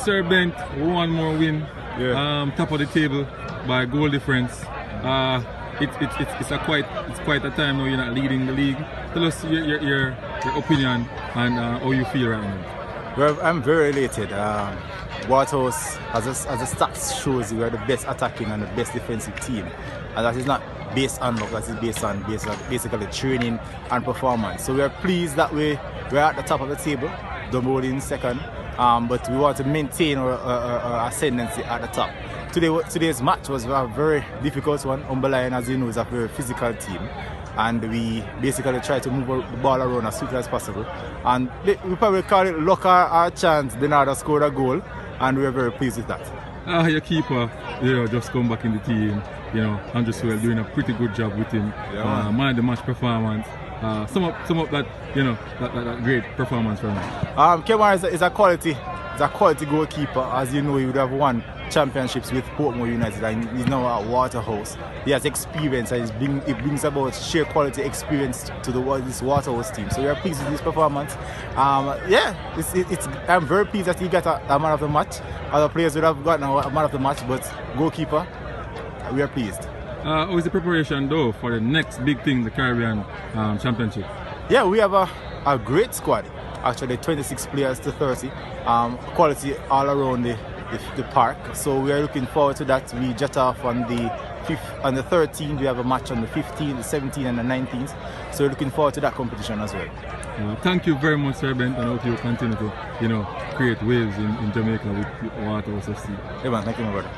Sir Bent, one more win. Yeah. Top of the table by goal difference. It's quite a time now you're not leading the league. Tell us your opinion and how you feel right now. Well, I'm very elated. Waterhouse, as the stats shows, we are the best attacking and the best defensive team, and that is not based on luck. That is based on basically training and performance. So we are pleased that we're at the top of the table, double in second, but we want to maintain our ascendancy at the top. Today's match was a very difficult one. Umberlion, as you know, is a very physical team, and we basically try to move the ball around as quickly as possible. And we probably call it luck or chance. Denardo scored a goal, and we are very pleased with that. Your keeper, just come back in the team. Andrew Swell doing a pretty good job with him. Yeah, man, the match performance. Some of that, that great performance from him. Kevin is a quality goalkeeper. As you know, he would have won championships with Portmore United, and he's now at Waterhouse. He has experience, and it brings about sheer quality experience to this Waterhouse team. So we are pleased with his performance. I'm very pleased that he got a man of the match. Other players would have gotten a man of the match, but goalkeeper, we are pleased. How is the preparation though for the next big thing, the Caribbean Championship? Yeah, we have a great squad. Actually, 26 players to 30. Quality all around the park. So we are looking forward to that. We jet off on the 5th, on the 13th. We have a match on the 15th, the 17th, and the 19th. So we're looking forward to that competition as well. Thank you very much, Sir Bent, and I hope you continue to, create waves in Jamaica with Waterhouse FC. Hey man, thank you, my brother.